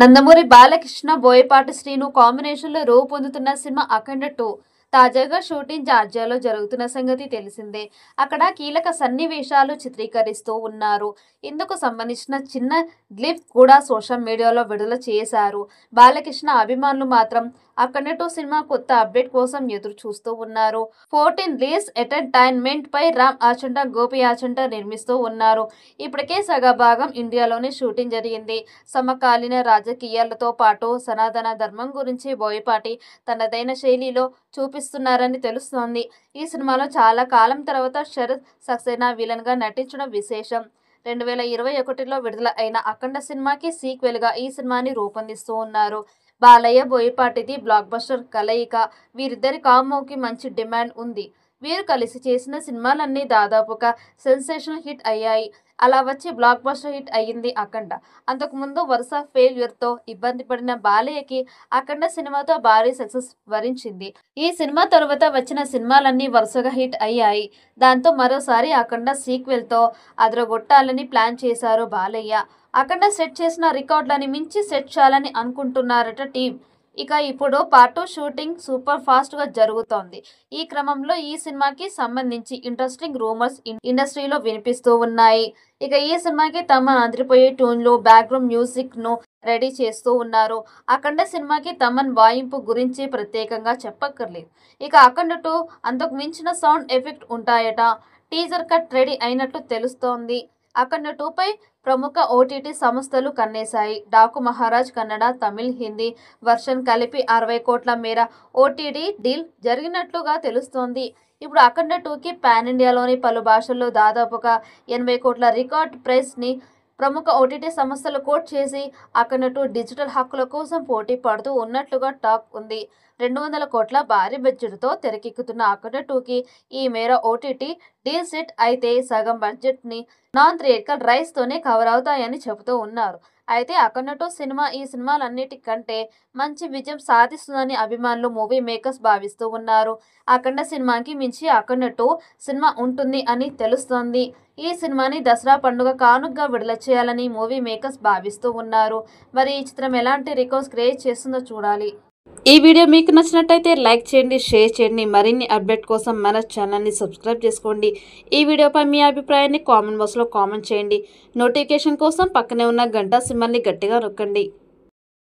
నందమూరి బాలకృష్ణ బోయపాటి శ్రీను కాంబినేషన్లో రూపొందుతున్న సినిమా అఖండ 2 తాజాగా షూటింగ్ జార్జియాలో జరుగుతున్న సంగతి తెలిసిందే. అక్కడ కీలక సన్నివేశాలు చిత్రీకరిస్తూ ఉన్నారు. ఇందుకు సంబంధించిన చిన్న గ్లిప్ కూడా సోషల్ మీడియాలో విడుదల చేశారు. బాలకృష్ణ అభిమానులు మాత్రం అఖండ 2 సినిమా కొత్త అప్డేట్ కోసం ఎదురు చూస్తూ ఉన్నారు. 14 రిలీజ్ ఎంటర్టైన్మెంట్ పై రామ్ ఆచంట గోపి ఆచంట నిర్మిస్తూ ఉన్నారు. ఇప్పటికే సగభాగం ఇండియాలోనే షూటింగ్ జరిగింది. సమకాలీన రాజకీయాలతో పాటు సనాతన ధర్మం గురించి బోయపాటి తనదైన శైలిలో చూపిస్తున్నారని తెలుస్తోంది. ఈ సినిమాలో చాలా కాలం తర్వాత శరత్ సక్సేనా విలన్ గా నటించడం విశేషం. 2021లో విడుదల అయిన అఖండ సినిమాకి సీక్వెల్ గా ఈ సినిమాని రూపొందిస్తూ ఉన్నారు. బాలయ్య బోయపాటిది బ్లాక్ బస్టర్ కలయిక. వీరిద్దరి కాంబోకి మంచి డిమాండ్ ఉంది. వీరు కలిసి చేసిన సినిమాలన్నీ దాదాపుగా సెన్సేషనల్ హిట్ అయ్యాయి. అలా వచ్చి బ్లాక్ బస్టర్ హిట్ అయ్యింది అఖండ. అంతకుముందు వరుస ఫెయిల్యూర్ తో ఇబ్బంది పడిన బాలయ్యకి అఖండ సినిమాతో భారీ సక్సెస్ వరించింది. ఈ సినిమా తర్వాత వచ్చిన సినిమాలన్నీ వరుసగా హిట్ అయ్యాయి. దాంతో మరోసారి అఖండ సీక్వెల్ తో అదరగొట్టాలని ప్లాన్ చేశారు బాలయ్య. అఖండ సెట్ చేసిన రికార్డులని మించి సెట్ చేయాలని అనుకుంటున్నారట టీం. ఇక ఇప్పుడు పార్ట్ 2 షూటింగ్ సూపర్ ఫాస్ట్ గా జరుగుతోంది. ఈ క్రమంలో ఈ సినిమాకి సంబంధించి ఇంట్రెస్టింగ్ రూమర్స్ ఇండస్ట్రీలో వినిపిస్తూ ఉన్నాయి. ఇక ఈ సినిమాకి తమ అదిరిపోయే ట్యూన్లు, బ్యాక్గ్రౌండ్ మ్యూజిక్ ను రెడీ చేస్తూ ఉన్నారు. అఖండ సినిమాకి తమన్ వాయింపు గురించి ప్రత్యేకంగా చెప్పక్కర్లేదు. ఇక అఖండ 2 అంతకు మించిన సౌండ్ ఎఫెక్ట్ ఉంటాయట. టీజర్ కట్ రెడీ అయినట్లు తెలుస్తోంది. అఖండ 2 పై ప్రముఖ ఓటీటీ సంస్థలు కన్నేశాయి. డాకు మహారాజ్ కన్నడ, తమిళ్, హిందీ వర్షన్ కలిపి 60 కోట్ల మేర ఓటీటీ డీల్ జరిగినట్లుగా తెలుస్తోంది. ఇప్పుడు అఖండ 2కి పాన్ ఇండియాలోని పలు భాషల్లో దాదాపుగా 80 కోట్ల రికార్డ్ ప్రైస్ ని ప్రముఖ ఓటీటీ సంస్థలు కోట్ చేసి అఖండ 2 డిజిటల్ హక్కుల కోసం పోటీ పడుతూ ఉన్నట్లుగా టాక్ ఉంది. 200 కోట్ల భారీ బడ్జెట్తో తెరకెక్కుతున్న అఖండ 2కి ఈ మేర ఓటీటీ డీల్ సెట్ అయితే సగం బడ్జెట్ ని నాన్ థియేట్రికల్ రైట్స్ తోనే కవర్ అవుతాయని చెబుతూ ఉన్నారు. అయితే అఖండ 2 సినిమా ఈ సినిమాలన్నిటికంటే మంచి విజయం సాధిస్తుందని అభిమానులు, మూవీ మేకర్స్ భావిస్తూ ఉన్నారు. అఖండ సినిమాకి మించి అఖండ 2 సినిమా ఉంటుంది అని తెలుస్తోంది. ఈ సినిమాని దసరా పండుగ కానుకగా విడుదల చేయాలని మూవీ మేకర్స్ భావిస్తూ ఉన్నారు. మరి ఈ చిత్రం ఎలాంటి రికార్డ్స్ క్రియేట్ చేస్తుందో చూడాలి. ఈ వీడియో మీకు నచ్చినట్టయితే లైక్ చేయండి, షేర్ చేయండి. మరిన్ని అప్డేట్ కోసం మన ఛానల్ని సబ్స్క్రైబ్ చేసుకోండి. ఈ వీడియోపై మీ అభిప్రాయాన్ని కామెంట్ బాక్స్లో కామెంట్ చేయండి. నోటిఫికేషన్ కోసం పక్కనే ఉన్న గంట సింబల్ని గట్టిగా నొక్కండి.